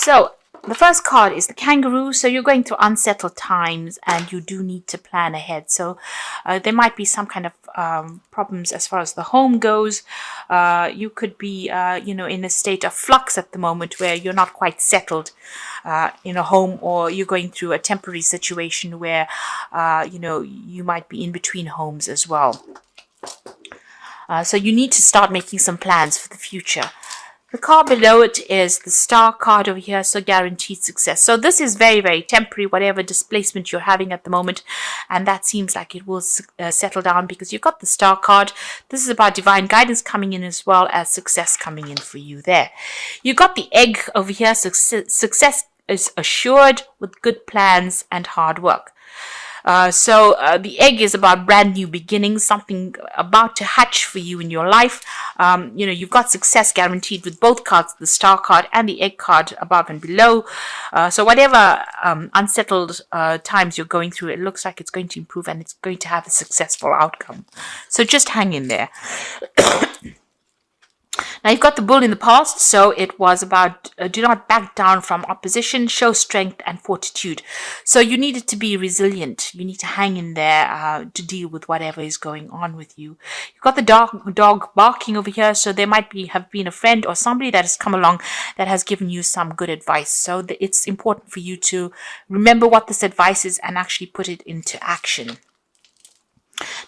So the first card is the kangaroo. So you're going through unsettled times and you do need to plan ahead. So there might be some kind of problems as far as the home goes. You could be, in a state of flux at the moment where you're not quite settled in a home, or you're going through a temporary situation where, you might be in between homes as well. So you need to start making some plans for the future. The card below it is the star card over here, so guaranteed success. So this is very, very temporary, whatever displacement you're having at the moment. And that seems like it will settle down because you've got the star card. This is about divine guidance coming in as well as success coming in for you there. You've got the egg over here, so success is assured with good plans and hard work. So the egg is about brand new beginnings, something about to hatch for you in your life. You've got success guaranteed with both cards, the star card and the egg card above and below. So whatever unsettled times you're going through, it looks like it's going to improve and it's going to have a successful outcome. So just hang in there. Now, you've got the bull in the past, so it was about do not back down from opposition, show strength and fortitude. So you needed to be resilient. You need to hang in there to deal with whatever is going on with you. You've got the dog barking over here, so there might have been a friend or somebody that has come along that has given you some good advice. So it's important for you to remember what this advice is and actually put it into action.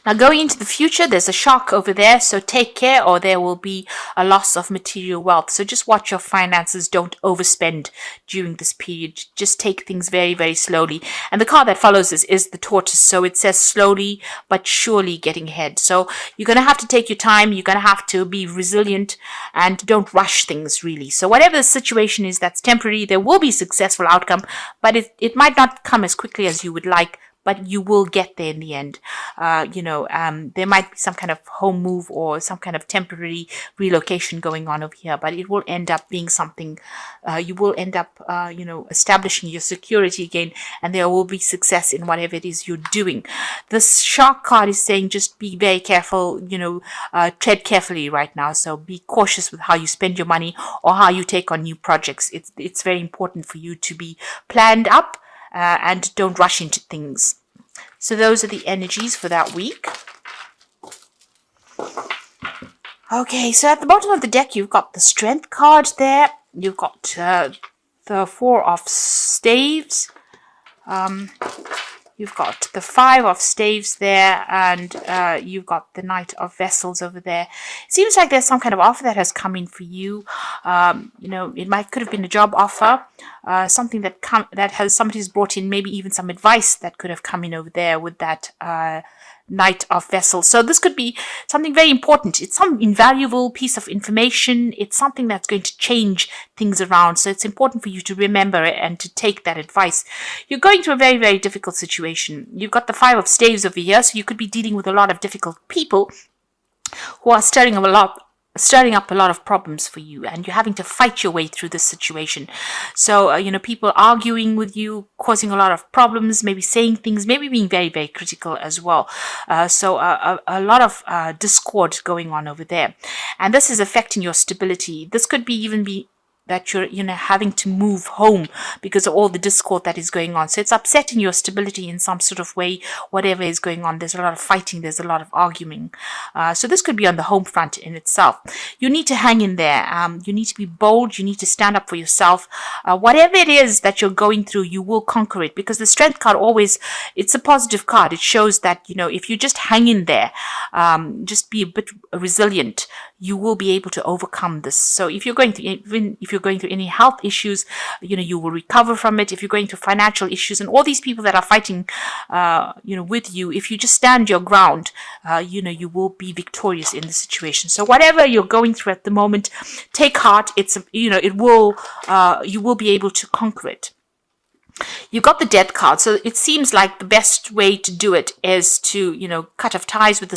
Now, going into the future, there's a shark over there, so take care or there will be a loss of material wealth. So just watch your finances, don't overspend during this period. Just take things very, very slowly. And the card that follows this is the tortoise, so it says slowly but surely getting ahead. So you're going to have to take your time, you're going to have to be resilient and don't rush things really. So whatever the situation is that's temporary, there will be successful outcome, but it might not come as quickly as you would like, but you will get there in the end. There might be some kind of home move or some kind of temporary relocation going on over here, but it will end up being something, you will end up, establishing your security again, and there will be success in whatever it is you're doing. This shark card is saying just be very careful, tread carefully right now. So be cautious with how you spend your money or how you take on new projects. It's very important for you to be planned up, and don't rush into things. So those are the energies for that week. Okay, so at the bottom of the deck, you've got the strength card there. You've got the Four of Staves. You've got the Five of Staves there, and you've got the Knight of Vessels over there. It seems like there's some kind of offer that has come in for you. It could have been a job offer, something that somebody's brought in, maybe even some advice that could have come in over there with that Knight of Vessels. So this could be something very important. It's some invaluable piece of information. It's something that's going to change things around. So it's important for you to remember it and to take that advice. You're going through a very, very difficult situation. You've got the Five of Staves over here, so you could be dealing with a lot of difficult people who are stirring up a lot of problems for you, and you're having to fight your way through this situation. So, people arguing with you, causing a lot of problems, maybe saying things, maybe being very, very critical as well. So a lot of discord going on over there. And this is affecting your stability. This could even be that you're having to move home because of all the discord that is going on. So it's upsetting your stability in some sort of way, whatever is going on. There's a lot of fighting, there's a lot of arguing. So this could be on the home front in itself. You need to hang in there. You need to be bold. You need to stand up for yourself. Whatever it is that you're going through, you will conquer it, because the strength card it's a positive card. It shows that, if you just hang in there, just be a bit resilient, you will be able to overcome this. So if you're going through any health issues, you will recover from it. If you're going through financial issues and all these people that are fighting, with you, if you just stand your ground, you will be victorious in the situation. So whatever you're going through at the moment, take heart. You will be able to conquer it. You got the death card, so it seems like the best way to do it is to, cut off ties with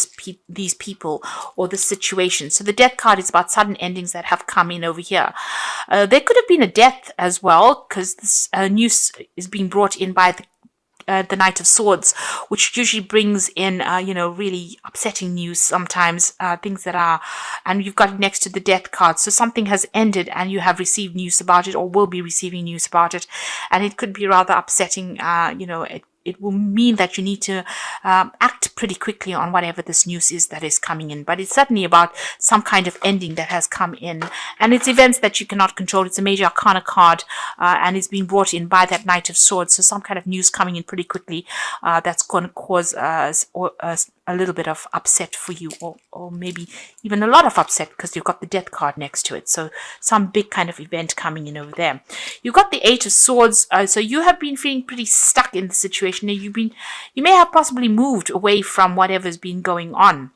these people or the situation. So the death card is about sudden endings that have come in over here. There could have been a death as well, because this news is being brought in by the the Knight of Swords, which usually brings in, really upsetting news sometimes, things that are, and you've got it next to the Death card. So something has ended and you have received news about it or will be receiving news about it. And it could be rather upsetting, it will mean that you need to act pretty quickly on whatever this news is that is coming in. But it's certainly about some kind of ending that has come in. And it's events that you cannot control. It's a major arcana card, and it's being brought in by that Knight of Swords. So some kind of news coming in pretty quickly that's going to cause a little bit of upset for you, or maybe even a lot of upset, because you've got the Death card next to it. So some big kind of event coming in over there. You've got the Eight of Swords. So you have been feeling pretty stuck in the situation. You may have possibly moved away from whatever's been going on.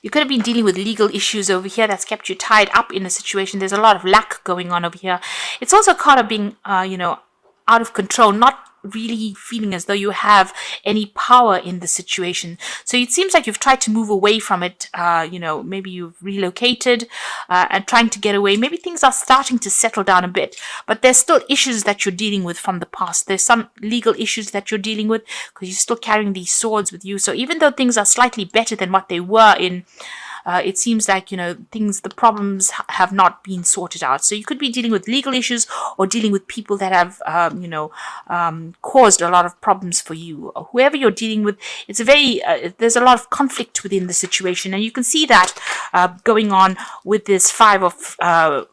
You could have been dealing with legal issues over here that's kept you tied up in a situation. There's a lot of lack going on over here. It's also kind of being, out of control, not really feeling as though you have any power in the situation. So it seems like you've tried to move away from it. Maybe you've relocated and trying to get away. Maybe things are starting to settle down a bit, but there's still issues that you're dealing with from the past. There's some legal issues that you're dealing with because you're still carrying these swords with you. So even though things are slightly better than what they were in, it seems like, the problems have not been sorted out. So you could be dealing with legal issues or dealing with people that have, caused a lot of problems for you. Whoever you're dealing with, it's there's a lot of conflict within the situation. And you can see that going on with this Five of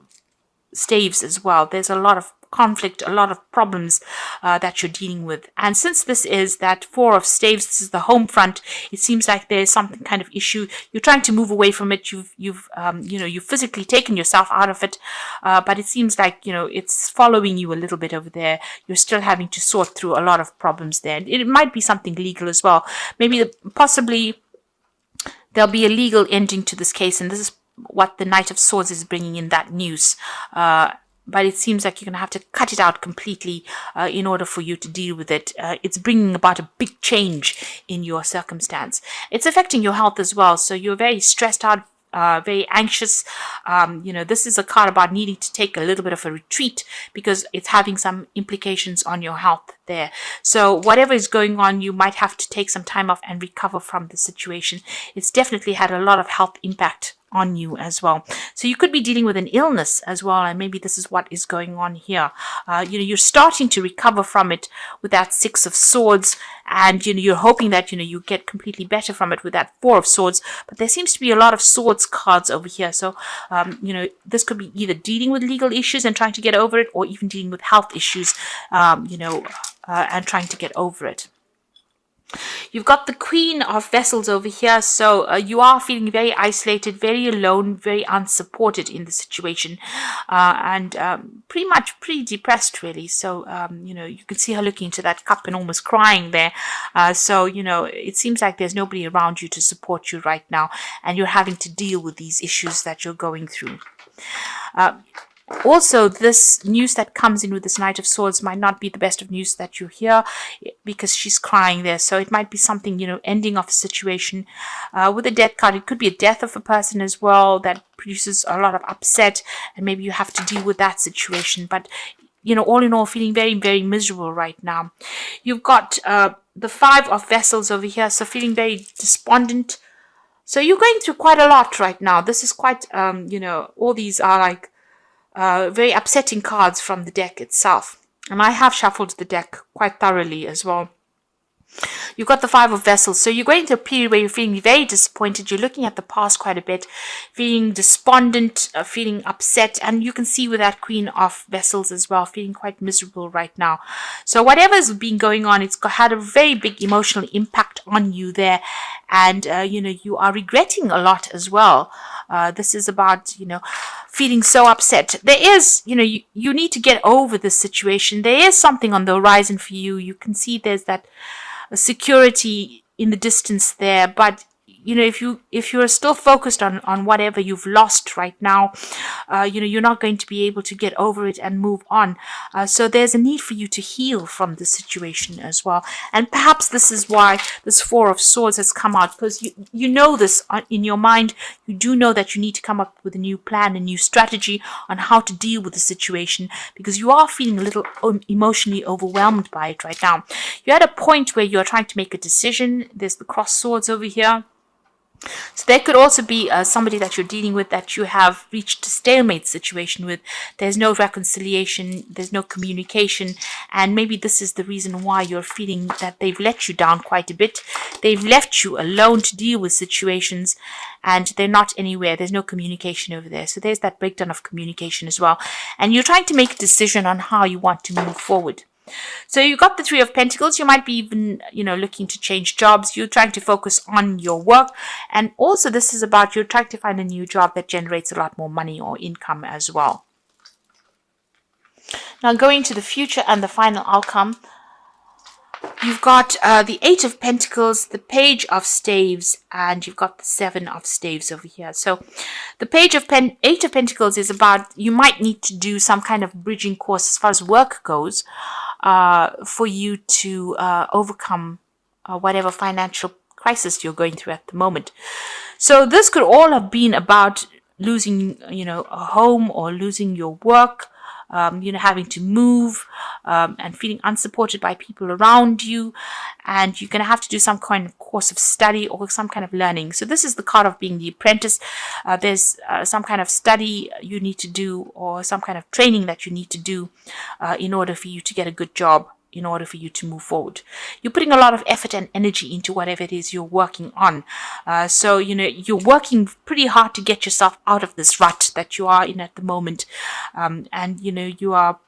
Staves as well. There's a lot of conflict, a lot of problems that you're dealing with. And since this is that Four of Staves, this is the home front, it seems like there's some kind of issue. You're trying to move away from it. You've physically taken yourself out of it, but it seems like, it's following you a little bit over there. You're still having to sort through a lot of problems there. It might be something legal as well. Maybe possibly there'll be a legal ending to this case, and this is what the Knight of Swords is bringing in, that news. But it seems like you're going to have to cut it out completely in order for you to deal with it. It's bringing about a big change in your circumstance. It's affecting your health as well. So you're very stressed out, very anxious. This is a card about needing to take a little bit of a retreat because it's having some implications on your health there. So whatever is going on, you might have to take some time off and recover from the situation. It's definitely had a lot of health impact on you as well. So you could be dealing with an illness as well, and maybe this is what is going on here. You're starting to recover from it with that Six of Swords, and you're hoping that you get completely better from it with that Four of Swords. But there seems to be a lot of swords cards over here. So this could be either dealing with legal issues and trying to get over it, or even dealing with health issues, and trying to get over it. You've got the Queen of Vessels over here, so you are feeling very isolated, very alone, very unsupported in the situation, and pretty depressed, really. So, you can see her looking into that cup and almost crying there. So, it seems like there's nobody around you to support you right now, and you're having to deal with these issues that you're going through. Also, this news that comes in with this Knight of Swords might not be the best of news that you hear, because she's crying there. So it might be something, ending of a situation. With the Death card, it could be a death of a person as well that produces a lot of upset, and maybe you have to deal with that situation. But, all in all, feeling very, very miserable right now. You've got the Five of Vessels over here, so feeling very despondent. So you're going through quite a lot right now. This is quite, all these are like very upsetting cards from the deck itself. And I have shuffled the deck quite thoroughly as well. You've got the Five of Vessels. So you're going through a period where you're feeling very disappointed. You're looking at the past quite a bit, feeling despondent, feeling upset. And you can see with that Queen of Vessels as well, feeling quite miserable right now. So whatever's been going on, it's had a very big emotional impact on you there. And, you are regretting a lot as well. This is about, feeling so upset. There is, you need to get over this situation. There is something on the horizon for you. You can see there's that security in the distance there, but if you're still focused on whatever you've lost right now, you're not going to be able to get over it and move on. So there's a need for you to heal from the situation as well. And perhaps this is why this Four of Swords has come out, because you know this in your mind. You do know that you need to come up with a new plan, a new strategy on how to deal with the situation, because you are feeling a little emotionally overwhelmed by it right now. You're at a point where you're trying to make a decision. There's the cross swords over here. So there could also be somebody that you're dealing with that you have reached a stalemate situation with. There's no reconciliation, there's no communication, and maybe this is the reason why you're feeling that they've let you down quite a bit. They've left you alone to deal with situations, and they're not anywhere. There's no communication over there. So there's that breakdown of communication as well. And you're trying to make a decision on how you want to move forward. So you've got the Three of Pentacles. You might be even, looking to change jobs. You're trying to focus on your work. And also this is about you're trying to find a new job that generates a lot more money or income as well. Now going to the future and the final outcome. You've got the Eight of Pentacles, the Page of Staves, and you've got the Seven of Staves over here. So the Eight of Pentacles is about you might need to do some kind of bridging course as far as work goes for you to overcome whatever financial crisis you're going through at the moment. So this could all have been about losing, a home or losing your work. Having to move and feeling unsupported by people around you, and you're going to have to do some kind of course of study or some kind of learning. So this is the card of being the apprentice. There's some kind of study you need to do or some kind of training that you need to do in order for you to get a good job, in order for you to move forward. You're putting a lot of effort and energy into whatever it is you're working on. So, you're working pretty hard to get yourself out of this rut that you are in at the moment. And, you are,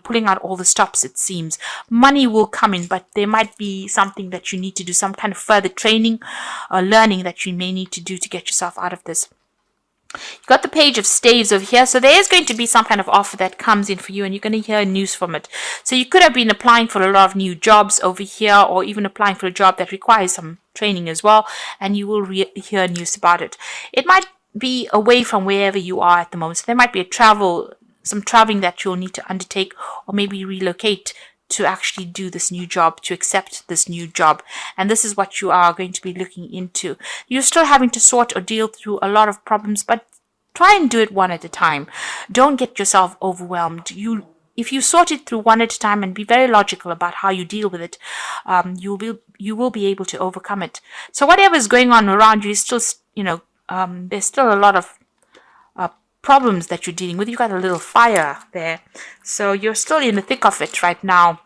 pulling out all the stops, it seems. Money will come in, but there might be something that you need to do, some kind of further training or learning that you may need to do to get yourself out of this. You've got the Page of Staves over here. So there is going to be some kind of offer that comes in for you, and you're going to hear news from it. So you could have been applying for a lot of new jobs over here, or even applying for a job that requires some training as well, and you will hear news about it. It might be away from wherever you are at the moment. So there might be some traveling that you'll need to undertake, or maybe relocate to actually do this new job, to accept this new job. And this is what you are going to be looking into. You're still having to sort or deal through a lot of problems, but try and do it one at a time. Don't get yourself overwhelmed. If you sort it through one at a time and be very logical about how you deal with it, you will be able to overcome it. So whatever is going on around you is still, there's still a lot of problems that you're dealing with. You've got a little fire there. So you're still in the thick of it right now.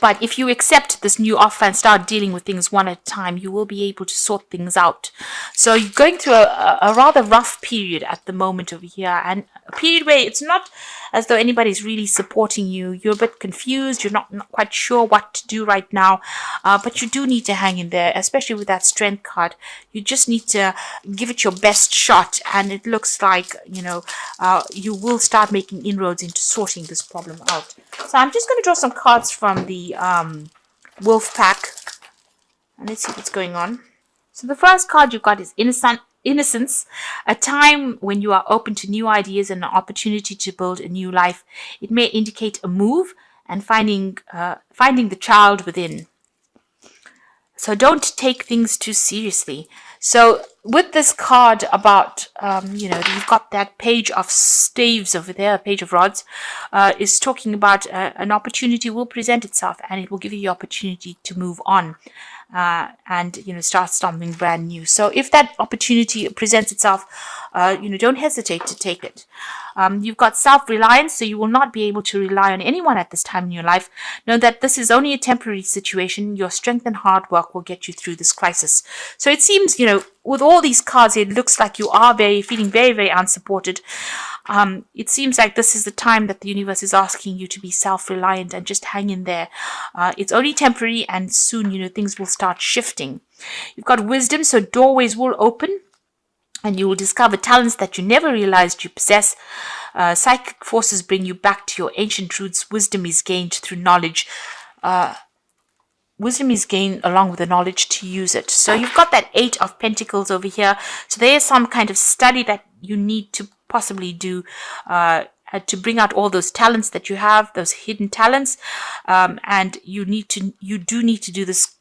But if you accept this new offer and start dealing with things one at a time, you will be able to sort things out. So you're going through a rather rough period at the moment over here, and a period where it's not as though anybody's really supporting you. You're a bit confused. You're not quite sure what to do right now, but you do need to hang in there, especially with that Strength card. You just need to give it your best shot, and it looks like, you will start making inroads into sorting this problem out. So I'm just going to draw some cards from the Wolf Pack, and let's see what's going on. So the first card you've got is Innocence, a time when you are open to new ideas and an opportunity to build a new life. It may indicate a move and finding the child within. So don't take things too seriously. So with this card about, you've got that Page of Staves over there, Page of Rods, is talking about an opportunity will present itself, and it will give you the opportunity to move on and, start something brand new. So if that opportunity presents itself, don't hesitate to take it. You've got self-reliance, so you will not be able to rely on anyone at this time in your life. Know that this is only a temporary situation. Your strength and hard work will get you through this crisis. So it seems, with all these cards, it looks like you are feeling very, very unsupported. It seems like this is the time that the universe is asking you to be self-reliant and just hang in there. It's only temporary, and soon, things will start shifting. You've got wisdom, so doorways will open, and you will discover talents that you never realized you possess. Psychic forces bring you back to your ancient roots. Wisdom is gained through knowledge. wisdom is gained along with the knowledge to use it. So you've got that 8 of Pentacles over here. So there is some kind of study that you need to possibly do to bring out all those talents that you have, those hidden talents, and you do need to do this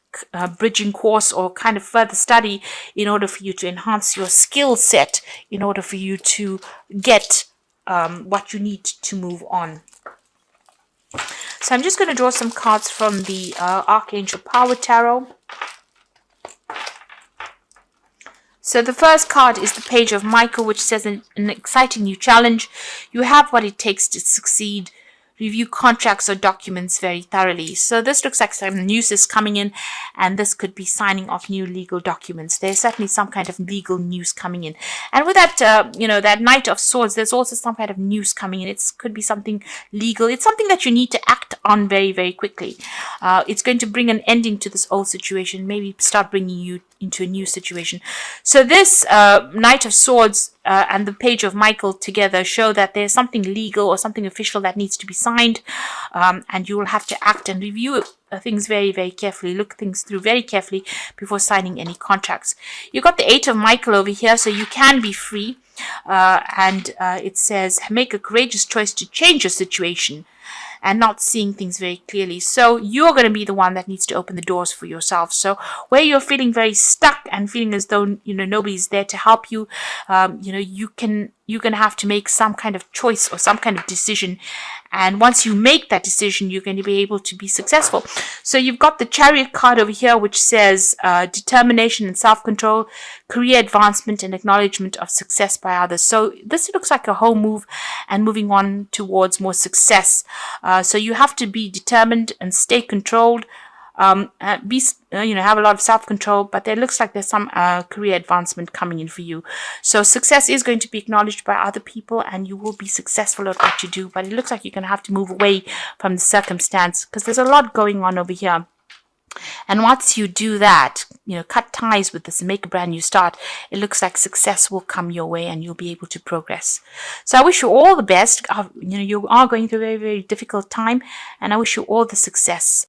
bridging course or kind of further study in order for you to enhance your skill set, in order for you to get what you need to move on. So I'm just going to draw some cards from the Archangel Power Tarot. So the first card is the Page of Michael, which says an exciting new challenge. You have what it takes to succeed. Review contracts or documents very thoroughly. So this looks like some news is coming in, and this could be signing off new legal documents. There's certainly some kind of legal news coming in. And with that, that Knight of Swords, there's also some kind of news coming in. It could be something legal. It's something that you need to act on very, very quickly. It's going to bring an ending to this old situation, maybe start bringing you into a new situation. So this Knight of Swords and the Page of Michael together show that there's something legal or something official that needs to be signed, and you will have to act and review things very, very carefully. Look things through very carefully before signing any contracts. You've got the 8 of Michael over here, so you can be free, and it says make a courageous choice to change your situation and not seeing things very clearly. So you're going to be the one that needs to open the doors for yourself. So where you're feeling very stuck and feeling as though nobody's there to help you, you're going to have to make some kind of choice or some kind of decision. And once you make that decision, you're going to be able to be successful. So you've got the Chariot card over here, which says determination and self-control, career advancement and acknowledgement of success by others. So this looks like a whole move and moving on towards more success. So you have to be determined and stay controlled. Have a lot of self-control, but there looks like there's some career advancement coming in for you. So success is going to be acknowledged by other people, and you will be successful at what you do, but it looks like you're going to have to move away from the circumstance because there's a lot going on over here. And once you do that, cut ties with this and make a brand new start, it looks like success will come your way and you'll be able to progress. So I wish you all the best. You are going through a very, very difficult time, and I wish you all the success.